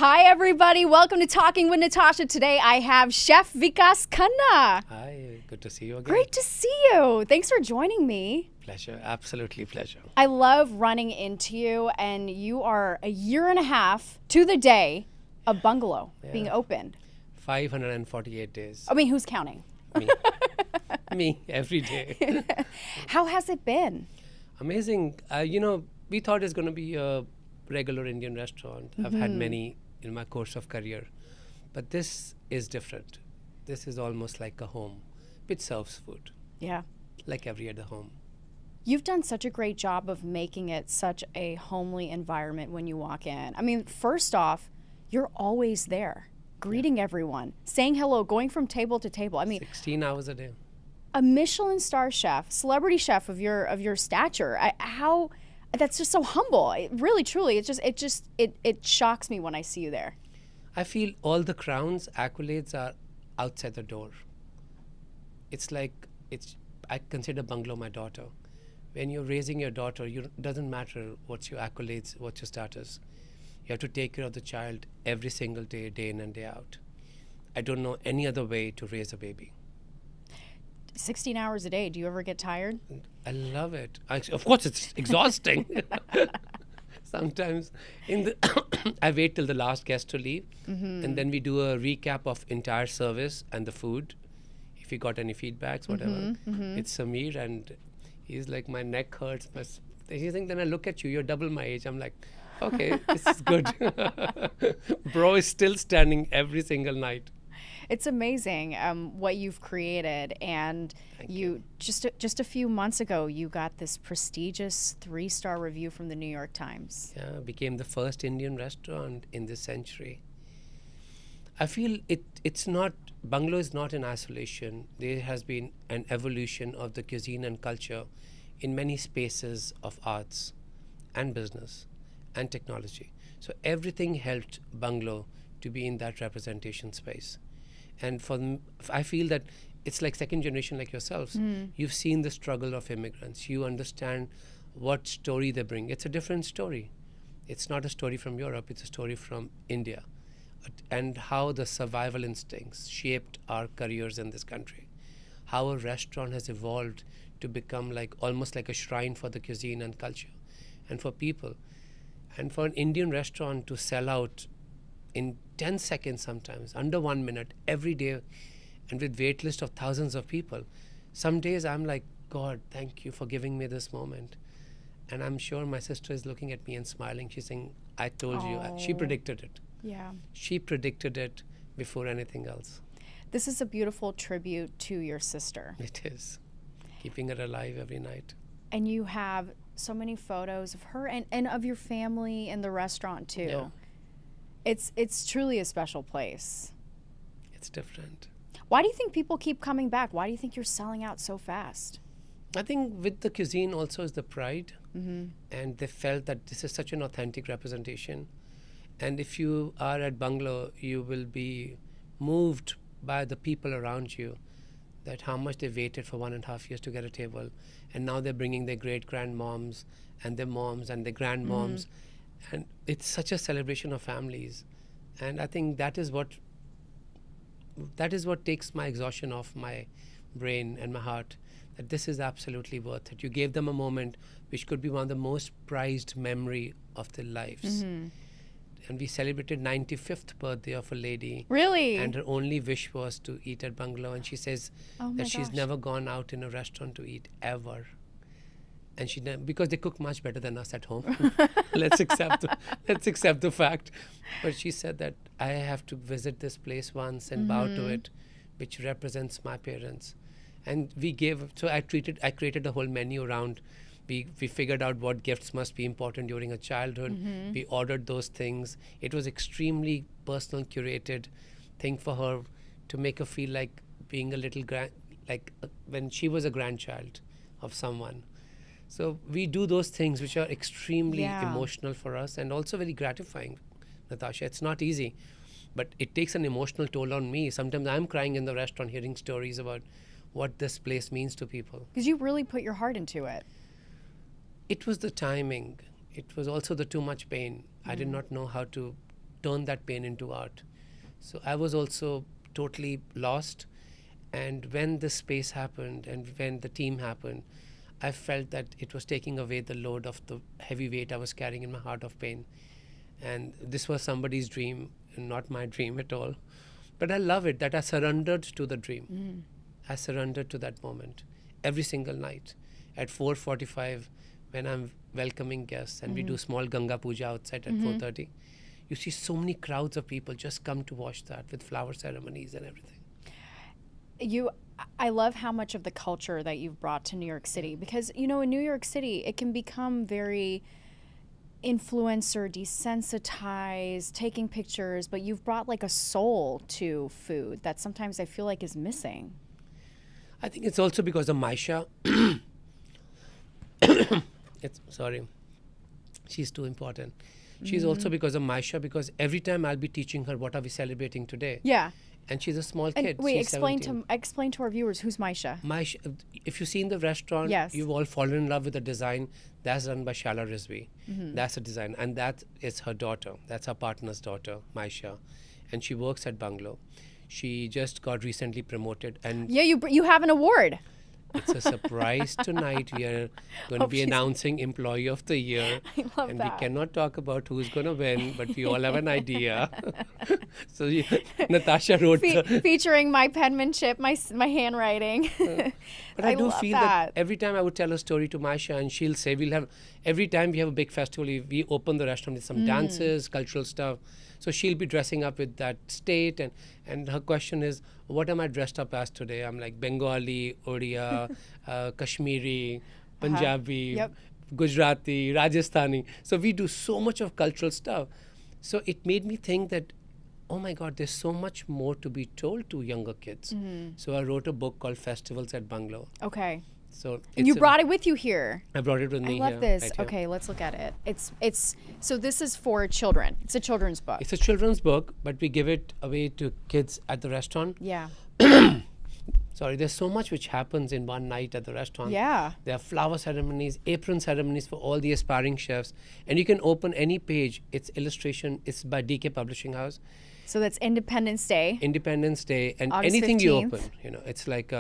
Hi, everybody. Welcome to Talking with Natasha. Today, I have Chef Vikas Khanna. Hi, good to see you again. Great to see you. Thanks for joining me. Pleasure, absolutely pleasure. I love running into you, and you are a year and a half to the day of Bungalow being opened. 548 days. I mean, who's counting? Me. Me, every day. How has it been? Amazing. We thought it's going to be a regular Indian restaurant. I've had many in my course of career. But this is different. This is almost like a home, which serves food, Yeah. like every other home. You've done such a great job of making it such a homely environment when you walk in. I mean, first off, you're always there, greeting everyone, saying hello, going from table to table. I mean, 16 hours a day. a Michelin-starred chef, celebrity chef of your stature. That's just so humble. Really, truly, it shocks me when I see you there. I feel all the crowns, accolades are outside the door. It's like, I consider Bungalow my daughter. When you're raising your daughter, it doesn't matter what's your accolades, what's your status. You have to take care of the child every single day, day in and day out. I don't know any other way to raise a baby. 16 hours a day. Do you ever get tired? I love it. Of course, it's exhausting. Sometimes I wait till the last guest to leave, and then we do a recap of entire service and the food. If you got any feedbacks, whatever. It's Samir, and he's like, my neck hurts. He's like, then I look at you, you're double my age. I'm like, okay, this is good. Bro is still standing every single night. It's amazing what you've created, and you just a few months ago you got this prestigious 3-star review from the New York Times. Yeah, became the first Indian restaurant in this century. I feel it's not, Bungalow is not in isolation. There has been an evolution of the cuisine and culture in many spaces of arts and business and technology. So everything helped Bungalow to be in that representation space. And I feel that it's like second generation like yourselves. You've seen the struggle of immigrants. You understand what story they bring. It's a different story. It's not a story from Europe. It's a story from India. And how the survival instincts shaped our careers in this country. How a restaurant has evolved to become like almost like a shrine for the cuisine and culture and for people. And for an Indian restaurant to sell out in 10 seconds sometimes, under 1 minute, every day, and with wait list of thousands of people. Some days I'm like, God, thank you for giving me this moment. And I'm sure my sister is looking at me and smiling. She's saying, I told you. She predicted it. Yeah. She predicted it before anything else. This is a beautiful tribute to your sister. It is. Keeping her alive every night. And you have so many photos of her and of your family and the restaurant too. Yeah. It's truly a special place. It's different. Why do you think people keep coming back? Why do you think you're selling out so fast? I think with the cuisine also is the pride. And they felt that this is such an authentic representation. And if you are at Bungalow, you will be moved by the people around you, that how much they waited for 1.5 years to get a table. And now they're bringing their great-grandmoms and their moms and their grandmoms. And it's such a celebration of families. And I think that is what takes my exhaustion off my brain and my heart, that this is absolutely worth it. You gave them a moment which could be one of the most prized memory of their lives. And we celebrated 95th birthday of a lady. Really? And her only wish was to eat at Bungalow. And she says that she's never gone out in a restaurant to eat, ever. And because they cook much better than us at home. Let's accept the fact. But she said that I have to visit this place once and bow to it, which represents my parents. And I created a whole menu around. We figured out what gifts must be important during a childhood. We ordered those things. It was extremely personal, curated thing for her to make her feel like being a little when she was a grandchild of someone. So we do those things which are extremely emotional for us and also very gratifying, Natasha. It's not easy, but it takes an emotional toll on me. Sometimes I'm crying in the restaurant hearing stories about what this place means to people. Because you really put your heart into it. It was the timing. It was also the too much pain. I did not know how to turn that pain into art. So I was also totally lost. And when this space happened and when the team happened, I felt that it was taking away the load of the heavy weight I was carrying in my heart of pain. And this was somebody's dream, and not my dream at all. But I love it that I surrendered to the dream. I surrendered to that moment every single night at 4:45 when I'm welcoming guests and we do small Ganga Puja outside at 4:30. You see so many crowds of people just come to watch that with flower ceremonies and everything. I love how much of the culture that you've brought to New York City, because in New York City it can become very influencer desensitized, taking pictures, but you've brought like a soul to food that sometimes I feel like is missing. I think it's also because of Maisha. Sorry, she's too important. She's also because of Maisha, because every time I'll be teaching her what are we celebrating today. Yeah. And she's a small And kid. wait, she's explain 17. to our viewers, who's Maisha? Maisha, if you see in the restaurant, Yes. you've all fallen in love with the design. That's done by Shala Rizvi. That's a design. And that is her daughter. That's her partner's daughter, Maisha. And she works at Bungalow. She just got recently promoted. And Yeah, you have an award. it's a surprise tonight. We are going to be she's- announcing Employee of the Year. I love And that. we cannot talk about who's going to win, but we all have an idea. So Natasha wrote the... Featuring my penmanship, my handwriting. But I do love feel that every time I would tell a story to Maisha, and she'll say, every time we have a big festival, we open the restaurant with some dances, cultural stuff. So she'll be dressing up with that state, and her question is, what am I dressed up as today? I'm like Bengali, Odia, Kashmiri, Punjabi, Yep. Gujarati, Rajasthani. So we do so much of cultural stuff. So it made me think that, oh my God, there's so much more to be told to younger kids. So I wrote a book called Festivals at Bungalow. Okay. So And you brought it with you here. I brought it with I me love here. this. right here. Okay, let's look at it. It's so this is for children. It's a children's book. It's a children's book, but we give it away to kids at the restaurant. Yeah. Sorry, there's so much which happens in one night at the restaurant. Yeah. There are flower ceremonies, apron ceremonies for all the aspiring chefs. And you can open any page. It's illustration. It's by DK Publishing House. So that's Independence Day. Independence Day. And August anything you 15th. open, it's like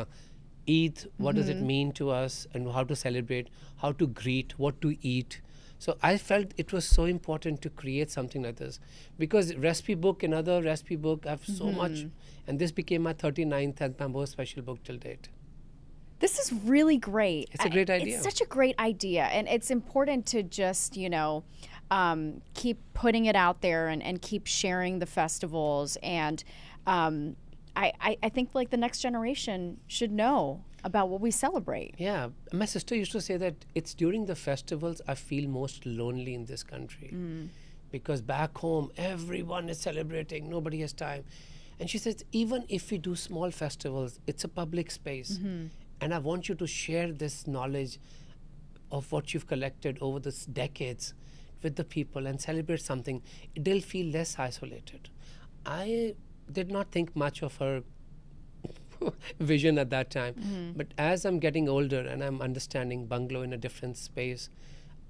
Eid, what does it mean to us, and how to celebrate, how to greet, what to eat. So I felt it was so important to create something like this, because recipe book, another recipe book, I have so much, and this became my 39th and my most special book till date. This is really great. It's a great idea. It's such a great idea, and it's important to just keep putting it out there and keep sharing the festivals. And I think like the next generation should know about what we celebrate. Yeah, my sister used to say that it's during the festivals I feel most lonely in this country, because back home everyone is celebrating, nobody has time. And she says, even if we do small festivals, it's a public space. And I want you to share this knowledge of what you've collected over this decades with the people and celebrate something. They'll feel less isolated. I did not think much of her vision at that time. But as I'm getting older and I'm understanding Bungalow in a different space,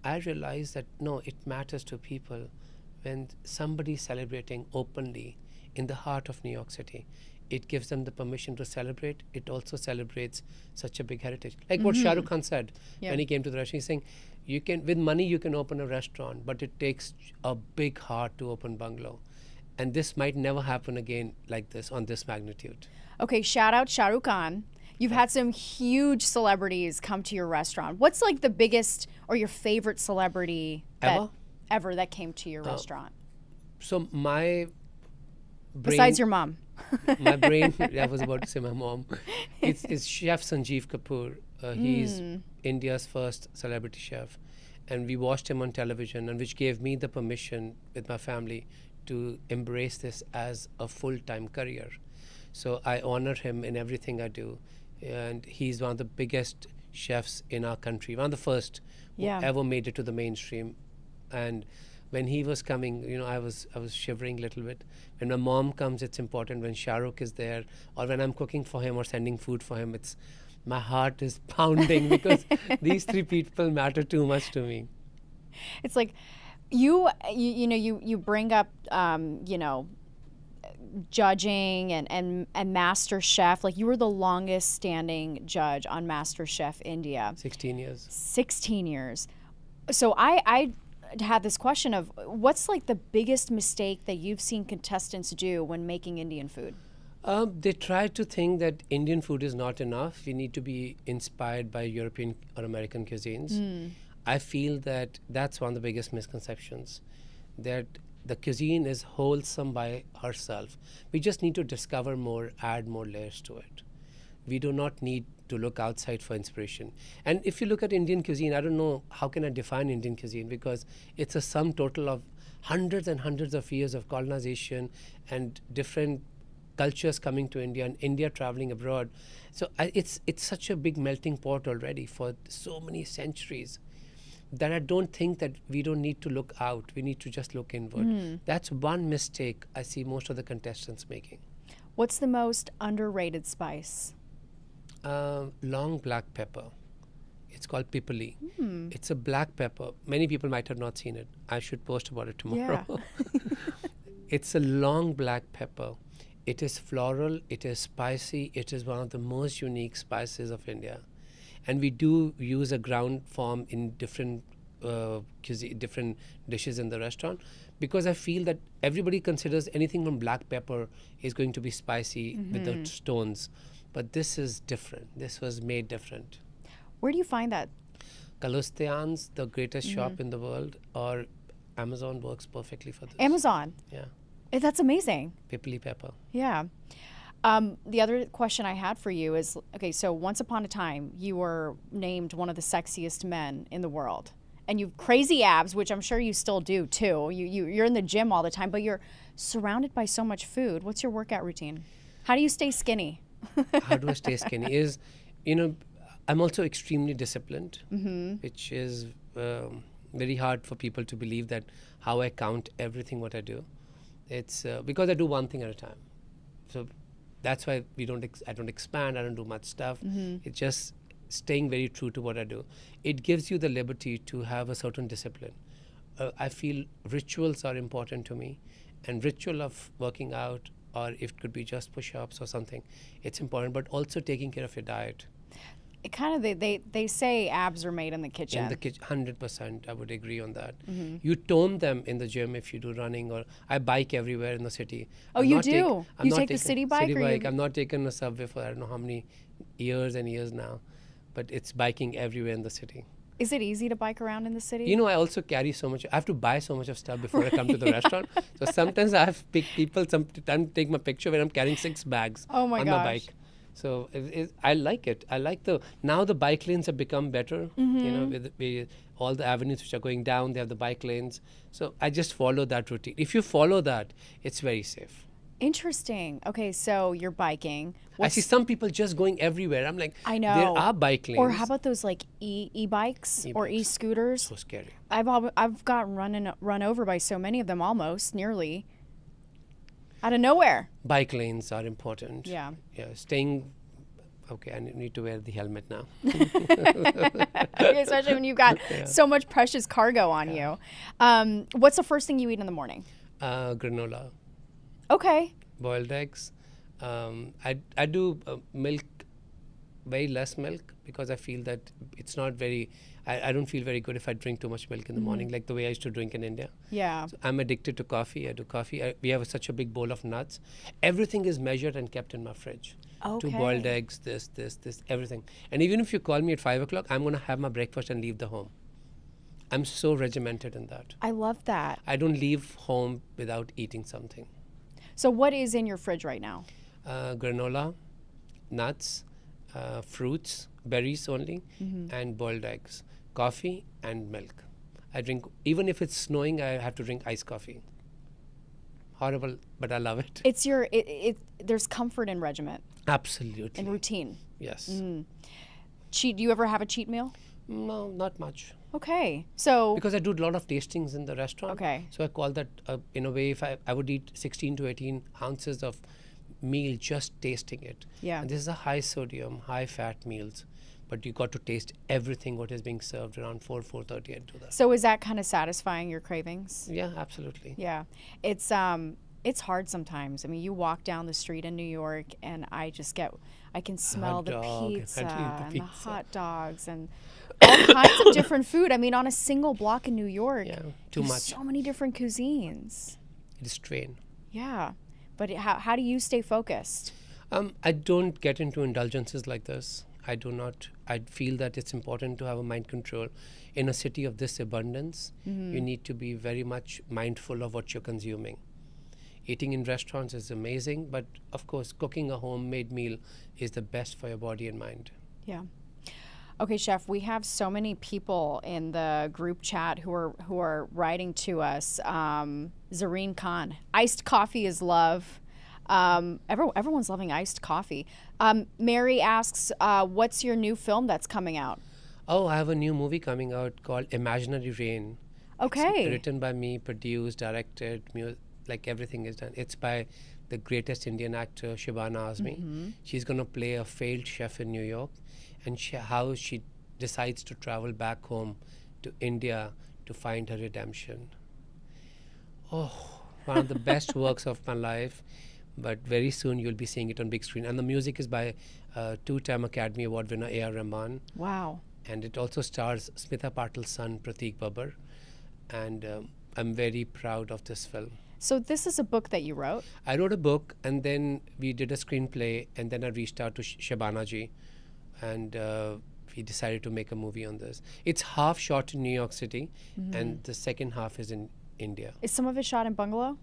I realize that no, it matters to people when somebody's celebrating openly in the heart of New York City. It gives them the permission to celebrate. It also celebrates such a big heritage. Like what Shah Rukh Khan said when he came to the restaurant. He's saying, you can, with money you can open a restaurant, but it takes a big heart to open Bungalow. And this might never happen again like this, on this magnitude. Okay, shout out Shah Rukh Khan. You've had some huge celebrities come to your restaurant. What's like the biggest or your favorite celebrity ever that came to your restaurant? So my brain... Besides your mom. My brain, I was about to say my mom. It's Chef Sanjeev Kapoor. He's India's first celebrity chef. And we watched him on television, and which gave me the permission with my family to embrace this as a full-time career. So I honor him in everything I do. And he's one of the biggest chefs in our country, one of the first who ever made it to the mainstream. And when he was coming, I was shivering a little bit. When my mom comes, it's important. When Shah Rukh is there, or when I'm cooking for him or sending food for him, my heart is pounding because these three people matter too much to me. It's like You bring up judging and Master Chef. Like, you were the longest standing judge on Master Chef India. 16 years. 16 years. So I had this question of, what's like the biggest mistake that you've seen contestants do when making Indian food? They try to think that Indian food is not enough. We need to be inspired by European or American cuisines. I feel that that's one of the biggest misconceptions, that the cuisine is wholesome by herself. We just need to discover more, add more layers to it. We do not need to look outside for inspiration. And if you look at Indian cuisine, I don't know how can I define Indian cuisine, because it's a sum total of hundreds and hundreds of years of colonization and different cultures coming to India and India traveling abroad. So it's such a big melting pot already for so many centuries that I don't think that we don't need to look out. We need to just look inward. That's one mistake I see most of the contestants making. What's the most underrated spice? Long black pepper. It's called pipali. It's a black pepper. Many people might have not seen it. I should post about it tomorrow. Yeah. It's a long black pepper. It is floral, it is spicy, it is one of the most unique spices of India. And we do use a ground form in different different dishes in the restaurant, because I feel that everybody considers anything from black pepper is going to be spicy without stones. But this is different. This was made different. Where do you find that? Kalustian's, the greatest shop in the world, or Amazon works perfectly for this. Amazon. Yeah. That's amazing. Pipali pepper. Yeah. The other question I had for you is, okay, so once upon a time, you were named one of the sexiest men in the world. And you've crazy abs, which I'm sure you still do too. You're in the gym all the time, but you're surrounded by so much food. What's your workout routine? How do you stay skinny? How do I stay skinny? I'm also extremely disciplined, which is very hard for people to believe that how I count everything what I do. It's because I do one thing at a time. So that's why I don't expand, I don't do much stuff. It's just staying very true to what I do. It gives you the liberty to have a certain discipline. I feel rituals are important to me, and ritual of working out, or if it could be just push-ups or something, it's important, but also taking care of your diet. It kind of, they say abs are made in the kitchen. In the kitchen, 100%, I would agree on that. You tone them in the gym if you do running, or I bike everywhere in the city. Oh, you do? You take the city bike? City bike. I'm not taking a subway for I don't know how many years and years now, but it's biking everywhere in the city. Is it easy to bike around in the city? I also carry so much. I have to buy so much of stuff before I come to the restaurant. So sometimes I have people sometimes take my picture when I'm carrying 6 bags on my bike. So I like it. I like now the bike lanes have become better. With all the avenues which are going down, they have the bike lanes. So I just follow that routine. If you follow that, it's very safe. Interesting. Okay, so you're biking. I see some people just going everywhere. I'm like, I know. There are bike lanes. Or how about those like e-bikes or e-scooters? So scary. I've gotten run over by so many of them, almost nearly out of nowhere. Bike lanes are important. Yeah. Yeah. Staying. Okay, I need to wear the helmet now. Especially when you've got so much precious cargo on you. What's the first thing you eat in the morning? Granola. Okay. Boiled eggs. I do milk, very less milk, because I feel that it's not very, I don't feel very good if I drink too much milk in the morning, like the way I used to drink in India. Yeah. So I'm addicted to coffee. I do coffee. We have such a big bowl of nuts. Everything is measured and kept in my fridge. Okay. 2 boiled eggs, this, everything. And even if you call me at 5 o'clock, I'm going to have my breakfast and leave the home. I'm so regimented in that. I love that. I don't leave home without eating something. So what is in your fridge right now? Granola, nuts, fruits, berries only, and boiled eggs, coffee and milk. I drink, even if it's snowing, I have to drink iced coffee. Horrible, but I love it. It's there's comfort in regiment. Absolutely. And routine. Yes. Do you ever have a cheat meal? No, not much. Okay, so because I do a lot of tastings in the restaurant. Okay. So I call that in a way, if I would eat 16 to 18 ounces of meal just tasting it. Yeah. And this is a high sodium, high fat meals. but you got to taste everything what is being served around 4:30. I do that. So is that kind of satisfying your cravings? Yeah, absolutely. Yeah. It's hard sometimes. I mean, you walk down the street in New York and I can smell the pizza and the hot dogs and all kinds of different food. I mean, on a single block in New York, too there's much. so many different cuisines. It is strain. Yeah. But how do you stay focused? I don't get into indulgences like this. I do not. I feel that it's important to have a mind control. In a city of this abundance, you need to be very much mindful of what you're consuming. Eating in restaurants is amazing, but of course, cooking a homemade meal is the best for your body and mind. Yeah. Okay, Chef, we have so many people in the group chat who are writing to us. Zareen Khan, iced coffee is love. Everyone's loving iced coffee. Mary asks, what's your new film that's coming out? Oh, I have a new movie coming out called Imaginary Rain. Okay. It's written by me, produced, directed, like everything is done. It's by the greatest Indian actor, Shabana Azmi. She's going to play a failed chef in New York, and how she decides to travel back home to India to find her redemption. Oh, one of the best works of my life. But very soon you'll be seeing it on big screen. And the music is by two-time Academy Award winner A.R. Rahman. Wow. And it also stars Smita Patel's son, Prateek Babbar. And I'm very proud of this film. So this is a book that you wrote? I wrote a book, and then we did a screenplay, and then I reached out to Shabana ji, and we decided to make a movie on this. It's half shot in New York City, and the second half is in India. Is some of it shot in Bungalow?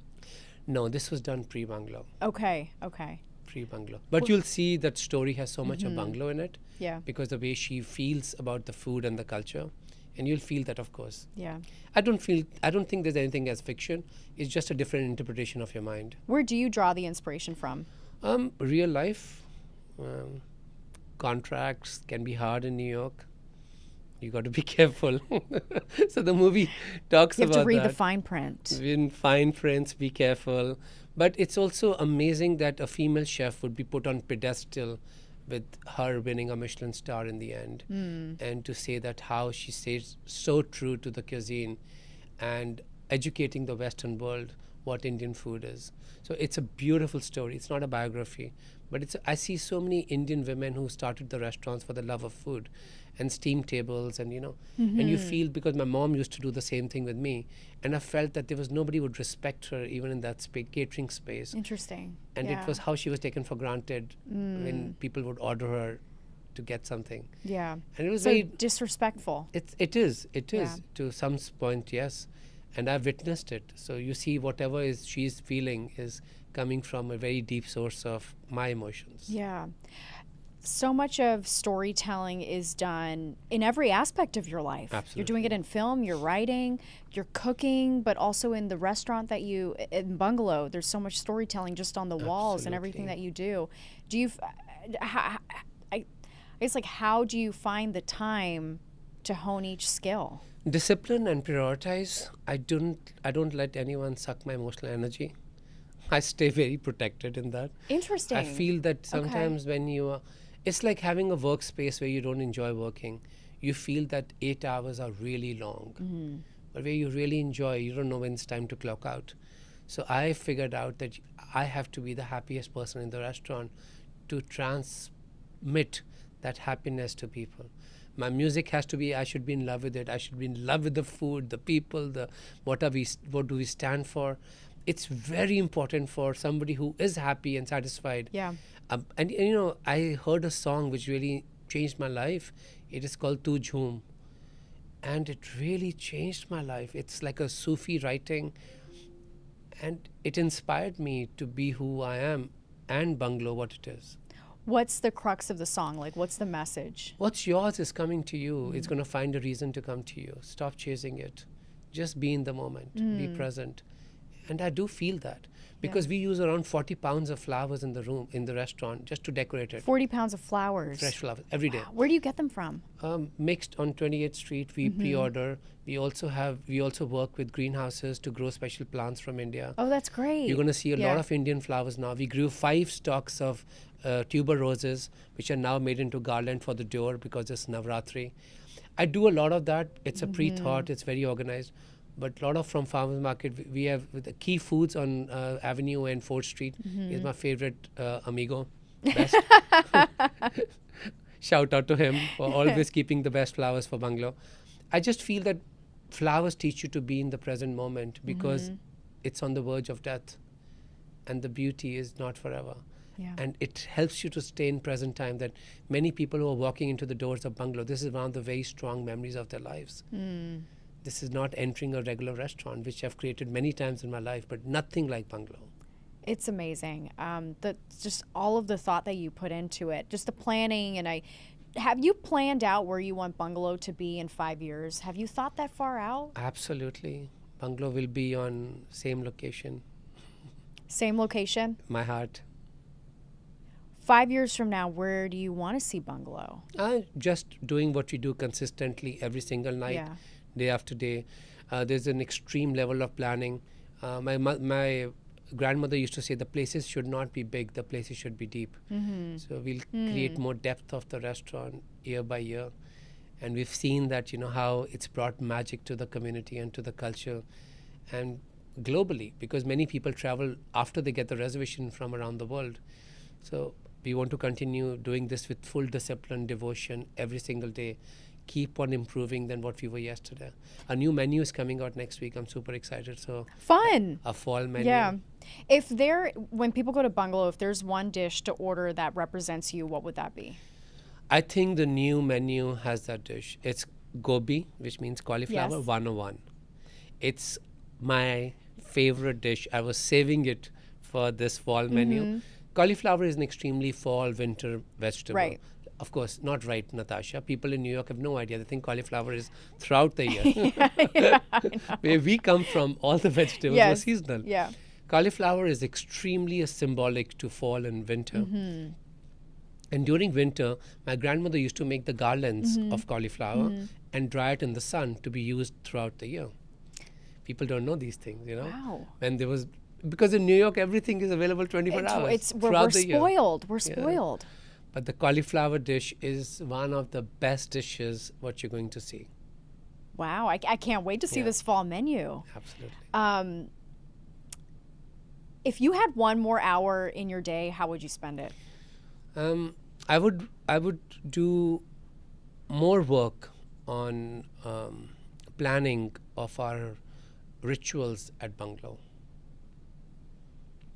No, this was done pre-Bungalow. Okay. Pre-Bungalow. But you'll see that story has so much of Bungalow in it. Yeah. Because the way she feels about the food and the culture. And you'll feel that, of course. Yeah. I don't think there's anything as fiction. It's just a different interpretation of your mind. Where do you draw the inspiration from? Real life. Contracts can be hard in New York. You got to be careful. So the movie talks about that. You have to read the fine print. In fine prints, be careful. But it's also amazing that a female chef would be put on pedestal with her winning a Michelin star in the end. And to say that how she stays so true to the cuisine and educating the Western world what Indian food is. So it's a beautiful story. It's not a biography. But I see so many Indian women who started the restaurants for the love of food and steam tables and, and you feel, because my mom used to do the same thing with me, and I felt that there was nobody would respect her even in that catering space. Interesting. And it was how she was taken for granted when people would order her to get something. Yeah. And it was so very disrespectful. It is to some point, yes. And I've witnessed it. So you see, whatever she's feeling is coming from a very deep source of my emotions. Yeah. So much of storytelling is done in every aspect of your life. Absolutely. You're doing it in film, you're writing, you're cooking, but also in the restaurant in Bungalow, there's so much storytelling just on the walls and everything that you do. Do you, I guess, like, how do you find the time to hone each skill? Discipline and prioritize. I don't let anyone suck my emotional energy. I stay very protected in that. Interesting. I feel that sometimes when it's like having a workspace where you don't enjoy working. You feel that 8 hours are really long. But where you really enjoy, you don't know when it's time to clock out. So I figured out that I have to be the happiest person in the restaurant to transmit that happiness to people. My music has to be, I should be in love with it. I should be in love with the food, the people, what do we stand for. It's very important for somebody who is happy and satisfied. Yeah. And I heard a song which really changed my life. It is called Tu Jhoom. And it really changed my life. It's like a Sufi writing. And it inspired me to be who I am and Bungalow what it is. What's the crux of the song? Like, what's the message? What's yours is coming to you. It's going to find a reason to come to you. Stop chasing it. Just be in the moment. Be present. And I do feel that. because we use around 40 pounds of flowers in the restaurant, just to decorate it. 40 pounds of flowers. Fresh flowers every day. Wow. Where do you get them from? Mixed on 28th Street. We pre-order. We also work with greenhouses to grow special plants from India. Oh, that's great. You're going to see a lot of Indian flowers now. We grew 5 stalks of tuber roses, which are now made into garland for the door because it's Navratri. I do a lot of that. It's a pre-thought. It's very organized. But a lot of from farmers market, we have the Key Foods on Avenue and 4th Street is my favorite amigo. Best. Shout out to him for always keeping the best flowers for Bungalow. I just feel that flowers teach you to be in the present moment because it's on the verge of death and the beauty is not forever. Yeah. And it helps you to stay in present time, that many people who are walking into the doors of Bungalow, this is one of the very strong memories of their lives. This is not entering a regular restaurant, which I've created many times in my life, but nothing like Bungalow. It's amazing. Just all of the thought that you put into it, just the planning. And have you planned out where you want Bungalow to be in 5 years? Have you thought that far out? Absolutely. Bungalow will be on same location. Same location? My heart. 5 years from now, where do you want to see Bungalow? Just doing what we do consistently every single night, day after day. There's an extreme level of planning. My grandmother used to say the places should not be big, the places should be deep. So we'll create more depth of the restaurant year by year. And we've seen that, how it's brought magic to the community and to the culture and globally, because many people travel after they get the reservation from around the world. So we want to continue doing this with full discipline, devotion every single day. Keep on improving than what we were yesterday. A new menu is coming out next week. I'm super excited. So fun. A fall menu. Yeah. When people go to Bungalow, if there's one dish to order that represents you, what would that be? I think the new menu has that dish. It's gobi, which means cauliflower, Yes. 101. It's my favorite dish. I was saving it for this fall menu. Cauliflower is an extremely fall, winter vegetable. Right. Of course, not right, Natasha. People in New York have no idea. They think cauliflower is throughout the year. I know. Where we come from, all the vegetables are seasonal. Yeah. Cauliflower is extremely symbolic to fall and winter. And during winter, my grandmother used to make the garlands of cauliflower and dry it in the sun to be used throughout the year. People don't know these things, Wow. And there was, because in New York, everything is available 24 hours We're the year. spoiled. We're spoiled. But the cauliflower dish is one of the best dishes what you're going to see. Wow. I can't wait to see this fall menu. Absolutely. If you had one more hour in your day, how would you spend it? I would do more work on planning of our rituals at Bungalow,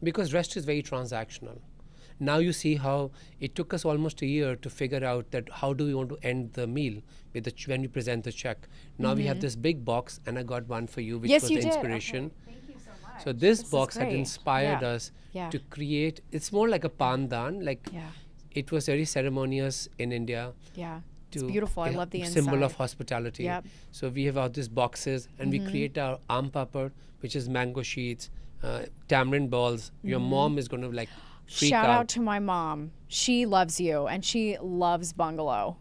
because rest is very transactional. Now you see how it took us almost a year to figure out that how do we want to end the meal with when we present the check. Now we have this big box, and I got one for you, which Yes, was you the did. inspiration. Okay. Thank you so much. So this is box had great. inspired Yeah. us Yeah. to create. It's more like a pandan, it was very ceremonious in India. Yeah. It's beautiful. I love the inside. Symbol of hospitality. Yep. So we have all these boxes, and we create our aam papad, which is mango sheets, tamarind balls. Your mom is going to freak Shout out. out to my mom. She loves you, and she loves Bungalow.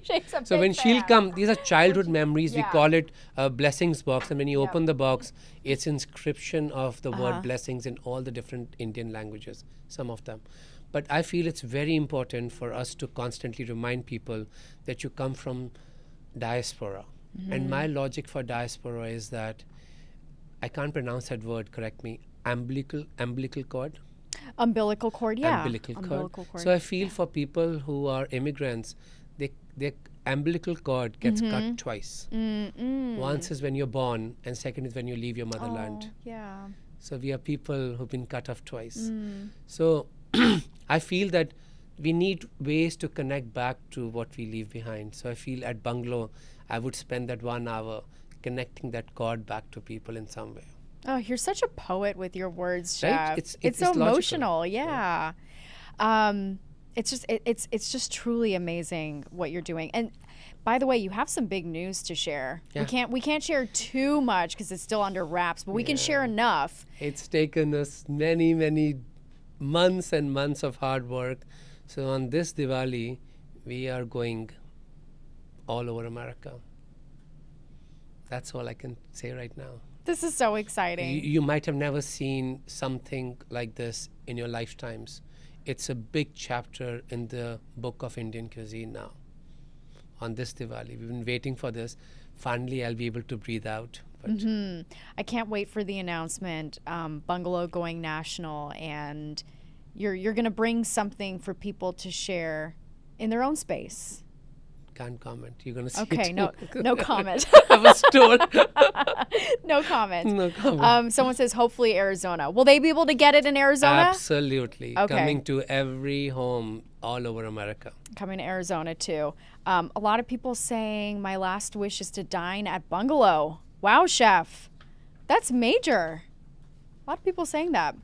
She's a So big when she'll fan. come, these are childhood memories. We Yeah. call it a blessings box. And when you open the box, it's inscription of the word blessings in all the different Indian languages, some of them. But I feel it's very important for us to constantly remind people that you come from diaspora. And my logic for diaspora is that, I can't pronounce that word, correct me, umbilical cord? Umbilical cord, yeah. Umbilical Umbilical cord. cord. So I feel for people who are immigrants, their umbilical cord gets cut twice. Once is when you're born, and second is when you leave your motherland. Yeah. So we are people who've been cut off twice. So I feel that we need ways to connect back to what we leave behind. So I feel at Bungalow, I would spend that 1 hour connecting that cord back to people in some way. Oh, you're such a poet with your words, Right? Chef. It's so logical. emotional, yeah. It's just truly amazing what you're doing. And By the way, you have some big news to share. Yeah. We can't share too much because it's still under wraps, but we can share enough. It's taken us many, many months and months of hard work. So on this Diwali, we are going all over America. That's all I can say right now. This is so exciting. You might have never seen something like this in your lifetimes. It's a big chapter in the book of Indian cuisine now. On this Diwali, we've been waiting for this. Finally, I'll be able to breathe out. But I can't wait for the announcement. Bungalow going national, and you're going to bring something for people to share in their own space. can't comment. You're going to see Okay, it. no comment. I was told. No comment. No comment. Someone says hopefully Arizona. Will they be able to get it in Arizona? Absolutely. Okay. Coming to every home all over America. Coming to Arizona too. A lot of people saying my last wish is to dine at Bungalow. Wow, chef. That's major. A lot of people saying that.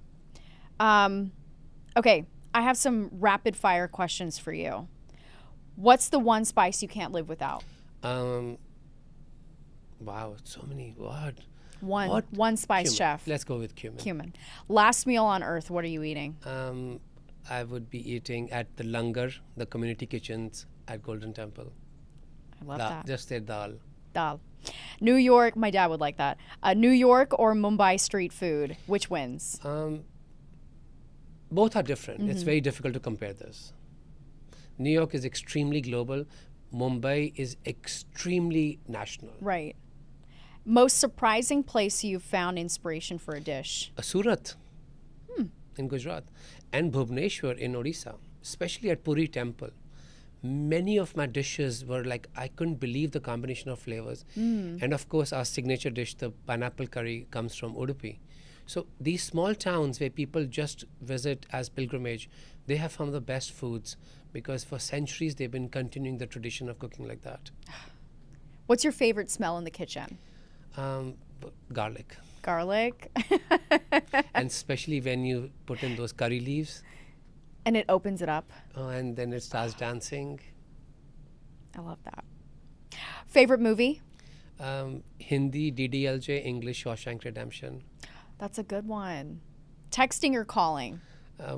Okay, I have some rapid fire questions for you. What's the one spice you can't live without? Wow, so many. What? One spice, Cumin. chef. Let's go with cumin. Cumin. Last meal on earth, what are you eating? I would be eating at the Langar, the community kitchens at Golden Temple. I love that. Just say dal. Dal. New York, my dad would like that. New York or Mumbai street food, which wins? Both are different. It's very difficult to compare this. New York is extremely global. Mumbai is extremely national. Right. Most surprising place you've found inspiration for a dish? Surat in Gujarat and Bhubaneswar in Odisha, especially at Puri Temple. Many of my dishes were like, I couldn't believe the combination of flavors. And of course, our signature dish, the pineapple curry, comes from Udupi. So these small towns where people just visit as pilgrimage, they have some of the best foods because for centuries they've been continuing the tradition of cooking like that. What's your favorite smell in the kitchen? Garlic. Garlic. And especially when you put in those curry leaves. And it opens it up. Oh, and then it starts dancing. I love that. Favorite movie? Hindi, DDLJ, English, Shawshank Redemption. That's a good one. Texting or calling?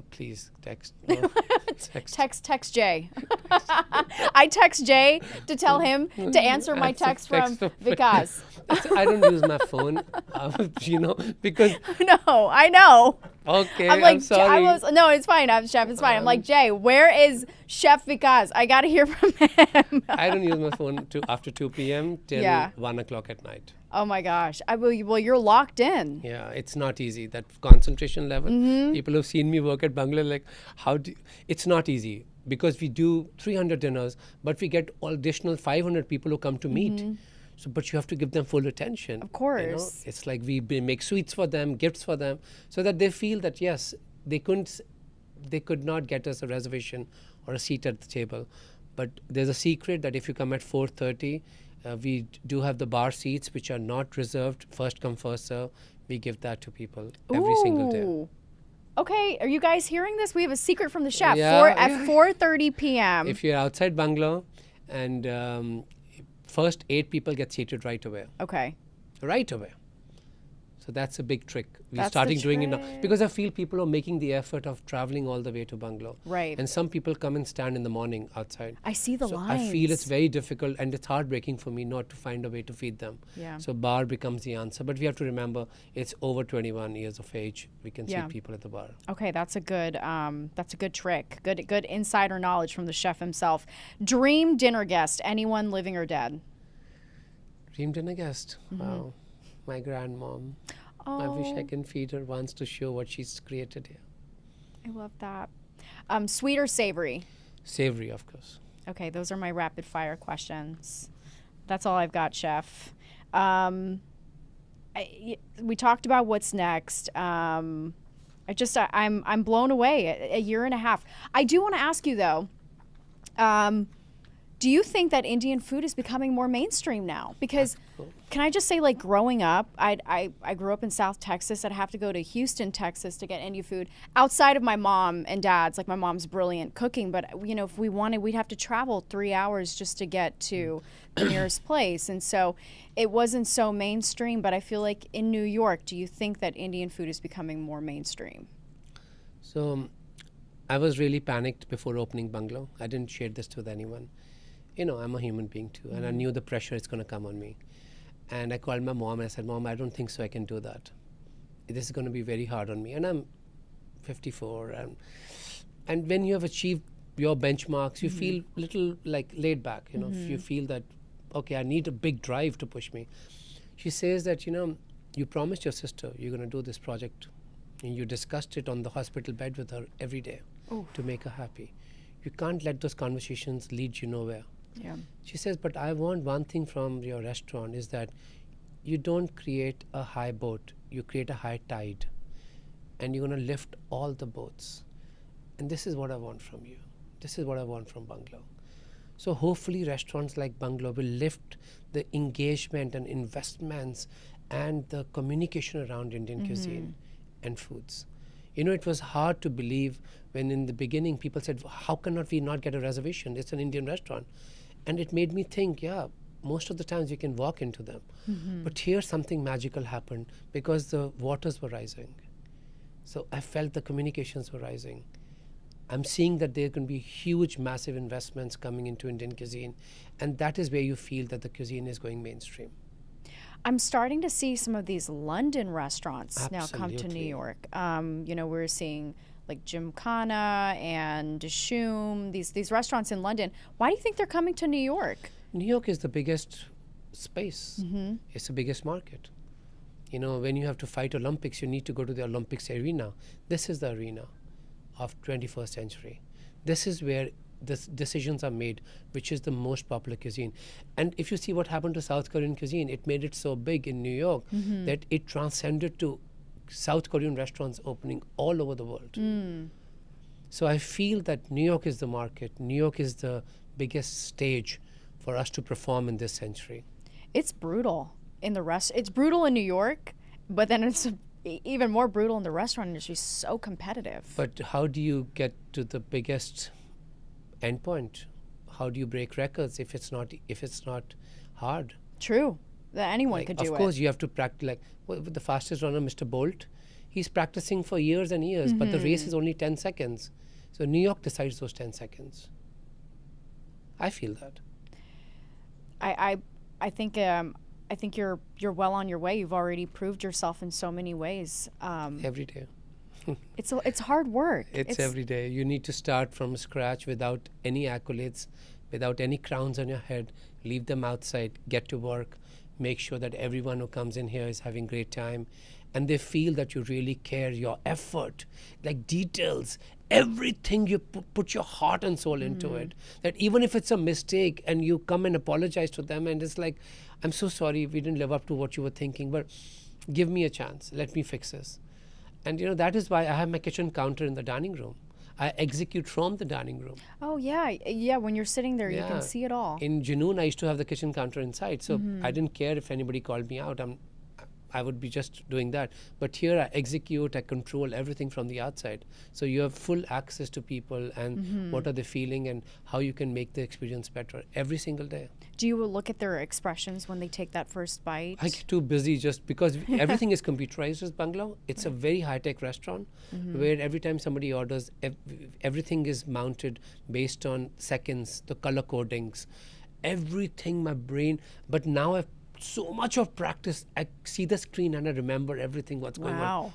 Please text. No, Text Jay. I text Jay to tell him to answer my text from Vikas. I don't use my phone, because. No, I know. Okay, I'm like, I'm sorry. No, it's fine. Chef, it's fine. I'm like, Jay, where is Chef Vikas? I got to hear from him. I don't use my phone after 2 p.m. till 1 o'clock at night. Oh my gosh. Well, you're locked in. Yeah, it's not easy. That concentration level. People have seen me work at Bungalow, like, it's not easy because we do 300 dinners, but we get additional 500 people who come to meet. So, but you have to give them full attention. Of course. It's like we make sweets for them, gifts for them, so that they feel that, yes, they could not get us a reservation or a seat at the table. But there's a secret that if you come at 4:30, we do have the bar seats, which are not reserved, first come, first serve. We give that to people every single day. Okay, are you guys hearing this? We have a secret from the chef. Yeah, at 4:30 p.m. If you're outside Bungalow, and first 8 people get seated right away. Okay. Right away. So that's a big trick. We're That's starting the doing it now trick. because I feel people are making the effort of traveling all the way to Bungalow. Right. And some people come and stand in the morning outside. I see the So lines. I feel it's very difficult and it's heartbreaking for me not to find a way to feed them. Yeah. So bar becomes the answer. But we have to remember it's over 21 years of age. We can see people at the bar. Okay, that's a good trick. Good insider knowledge from the chef himself. Dream dinner guest, anyone living or dead? Dream dinner guest. Wow. My grandmom. Oh, I wish I can feed her once to show what she's created here. I love that. Sweet or savory? Savory, of course. Okay, those are my rapid fire questions. That's all I've got, chef. We talked about what's next. I'm blown away. A year and a half. I do want to ask you though. Do you think that Indian food is becoming more mainstream now? Because can I just say, like, growing up, I grew up in South Texas. I'd have to go to Houston, Texas to get Indian food outside of my mom and dad's. Like, my mom's brilliant cooking, but, you know, if we wanted, we'd have to travel 3 hours just to get to the nearest place. And so it wasn't so mainstream, but I feel like in New York, do you think that Indian food is becoming more mainstream? So I was really panicked before opening Bungalow. I didn't share this with anyone. You know, I'm a human being too, and I knew the pressure is going to come on me. And I called my mom and I said, Mom, I don't think so I can do that. This is going to be very hard on me. And I'm 54. And when you have achieved your benchmarks, you feel little like laid back. You know, you feel that, okay, I need a big drive to push me. She says that, you know, you promised your sister you're going to do this project. And you discussed it on the hospital bed with her every day to make her happy. You can't let those conversations lead you nowhere. Yeah. She says, but I want one thing from your restaurant is that you don't create a high boat, you create a high tide. And you're going to lift all the boats. And this is what I want from you. This is what I want from Bungalow. So hopefully restaurants like Bungalow will lift the engagement and investments and the communication around Indian cuisine and foods. You know, it was hard to believe when in the beginning people said, how cannot we not get a reservation? It's an Indian restaurant. And it made me think, yeah, most of the times you can walk into them. But here something magical happened because the waters were rising. So I felt the communications were rising. I'm seeing that there can be huge, massive investments coming into Indian cuisine. And that is where you feel that the cuisine is going mainstream. I'm starting to see some of these London restaurants now come to New Absolutely. York. You know, we're seeing like Gymkhana and Dishoom, these restaurants in London. Why do you think they're coming to New York? New York is the biggest space. It's the biggest market. You know, when you have to fight Olympics, you need to go to the Olympics arena. This is the arena of 21st century. This is where the decisions are made, which is the most popular cuisine. And if you see what happened to South Korean cuisine, it made it so big in New York that it transcended to South Korean restaurants opening all over the world. So I feel that New York is the market. New York is the biggest stage for us to perform in this century. It's brutal in the It's brutal in New York, but then it's even more brutal in the restaurant industry. So competitive. But how do you get to the biggest endpoint? How do you break records if it's not hard? True. That anyone Like, could do it. of course, you have to practice. Like with the fastest runner, Mr. Bolt, he's practicing for years and years, but the race is only 10 seconds. So New York decides those 10 seconds. I feel that. I think you're well on your way. You've already proved yourself in so many ways. Every day. It's hard work. It's every day. You need to start from scratch without any accolades, without any crowns on your head. Leave them outside, get to work, make sure that everyone who comes in here is having great time. And they feel that you really care, your effort, like details, everything you put your heart and soul into it. That even if it's a mistake and you come and apologize to them and it's like, I'm so sorry, we didn't live up to what you were thinking, but give me a chance, let me fix this. And you know, that is why I have my kitchen counter in the dining room. I execute from the dining room. Oh yeah. When you're sitting there, you Yeah. can see it all. In Junoon, I used to have the kitchen counter inside, so I didn't care if anybody called me out. I would be just doing that. But here I execute, I control everything from the outside. So you have full access to people and what are they feeling and how you can make the experience better every single day. Do you look at their expressions when they take that first bite? I get too busy just because everything is computerized as Bungalow. It's a very high-tech restaurant where every time somebody orders, everything is mounted based on seconds, the color codings, everything, my brain. But now I've so much of practice, I see the screen and I remember everything what's going on.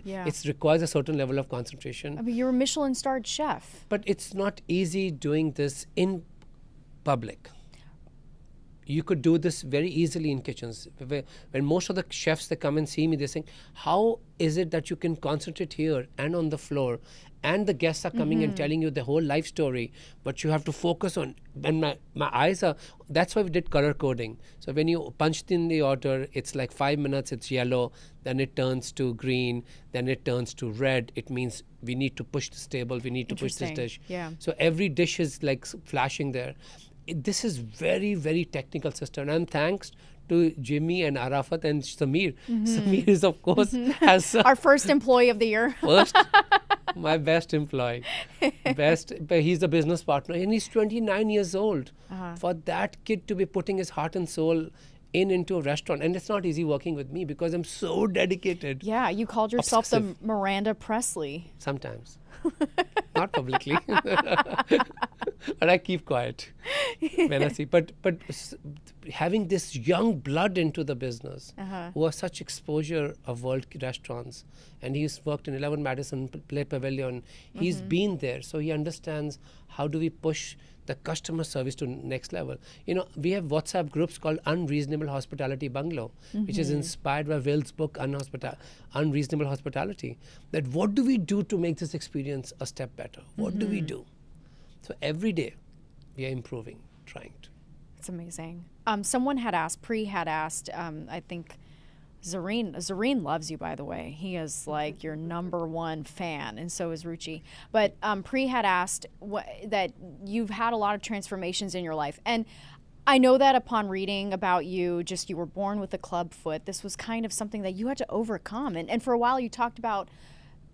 Yeah. It requires a certain level of concentration. I mean, you're a Michelin-starred chef. But it's not easy doing this in public. You could do this very easily in kitchens. When most of the chefs, they come and see me, they say, how is it that you can concentrate here and on the floor and the guests are coming and telling you the whole life story, but you have to focus on, and my eyes are, that's why we did color coding. So when you punched in the order, it's like 5 minutes, it's yellow, then it turns to green, then it turns to red. It means we need to push this table, we need to push this dish. Yeah. So every dish is like flashing there. this is very, very technical system. And thanks to Jimmy and Arafat and Samir. Samir is, of course, has Our first employee of the year. first, my best employee. But he's a business partner and he's 29 years old. For that kid to be putting his heart and soul into a restaurant, and it's not easy working with me because I'm so dedicated. Yeah, you called yourself Obsessive. the Miranda Presley. Sometimes. Not publicly. But I keep quiet when I see. But having this young blood into the business who has such exposure of world restaurants, and he's worked in 11 Madison Play Pavilion. He's been there, so he understands how do we push the customer service to next level. You know, we have WhatsApp groups called Unreasonable Hospitality Bungalow, which is inspired by Will's book Unreasonable Hospitality. That what do we do to make this experience a step better? What do we do? So every day we are improving, trying to. It's amazing. Someone had asked, Pri had asked, I think Zareen loves you, by the way. He is like your #1 fan, and so is Ruchi. But Pri had asked that you've had a lot of transformations in your life. And I know that upon reading about you, just you were born with a club foot. This was kind of something that you had to overcome. And for a while you talked about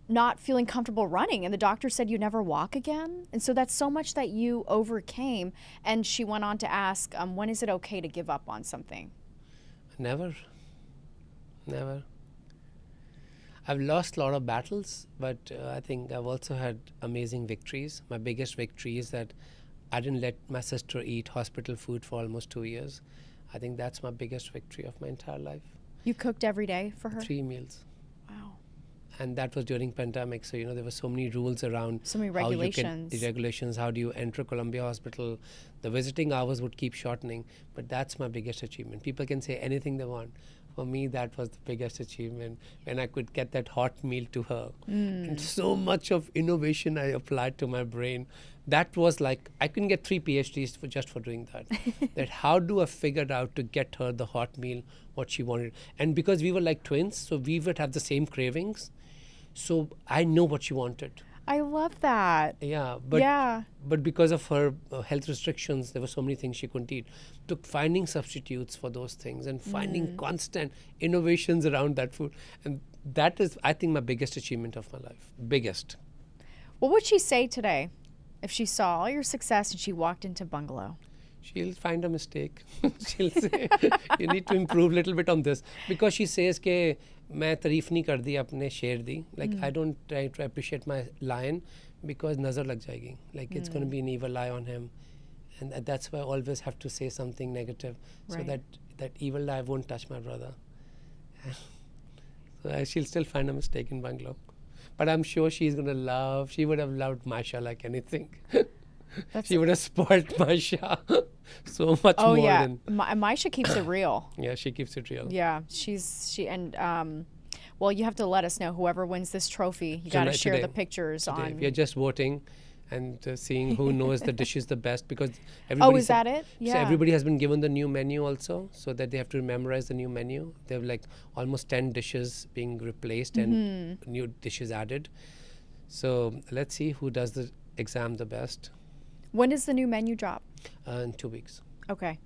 not feeling comfortable running, and the doctor said you'd never walk again. And so that's so much that you overcame. And she went on to ask, when is it okay to give up on something? Never. I've lost a lot of battles, but I think I've also had amazing victories. My biggest victory is that I didn't let my sister eat hospital food for almost 2 years. I think that's my biggest victory of my entire life. You cooked every day for her? 3 meals. Wow. And that was during pandemic, so there were so many rules around. So many regulations. Regulations, how do you enter Columbia Hospital? The visiting hours would keep shortening, but that's my biggest achievement. People can say anything they want. For me, that was the biggest achievement, when I could get that hot meal to her. And so much of innovation I applied to my brain. That was like, I couldn't get 3 PhDs just for doing that. That how do I figure out to get her the hot meal, what she wanted. And because we were like twins, so we would have the same cravings. So I know what she wanted. I love that. Yeah, but because of her health restrictions, there were so many things she couldn't eat. Took finding substitutes for those things and finding constant innovations around that food. And that is, I think, my biggest achievement of my life. Biggest. What would she say today if she saw all your success and she walked into Bungalow? She'll find a mistake. She'll say, you need to improve a little bit on this. Because she says कि मैं तारीफ नहीं कर दी अपने शेर दी. Like I don't try to appreciate my lion because नजर लग जाएगी. Like it's going to be an evil eye on him. And that's why I always have to say something negative. So that evil eye won't touch my brother. So she'll still find a mistake in Bungalow. But I'm sure she's going to she would have loved Masha like anything. She would have spoiled Maisha so much more. Oh yeah, than Maisha keeps it real. Yeah, she keeps it real. Yeah, well, you have to let us know whoever wins this trophy. You got to share the pictures on. We are just voting and seeing who knows the dishes the best, because everybody. Oh, is that it? Yeah. So everybody has been given the new menu also, so that they have to memorize the new menu. They have like almost 10 dishes being replaced and new dishes added. So let's see who does the exam the best. When does the new menu drop? In 2 weeks. Okay.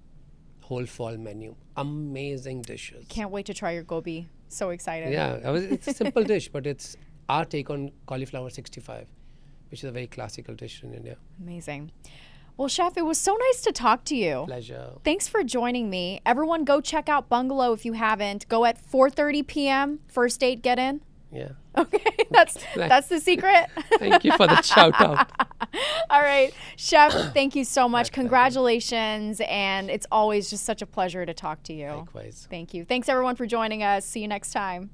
Whole fall menu. Amazing dishes. Can't wait to try your gobi. So excited. Yeah, it's a simple dish, but it's our take on cauliflower 65, which is a very classical dish in India. Amazing. Well, Chef, it was so nice to talk to you. Pleasure. Thanks for joining me. Everyone go check out Bungalow if you haven't. Go at 4:30 p.m. First date, get in. Yeah. Okay, that's the secret. Thank you for the shout out. All right, Chef, thank you so much. Congratulations, and it's always just such a pleasure to talk to you. Likewise. Thank you. Thanks everyone for joining us. See you next time.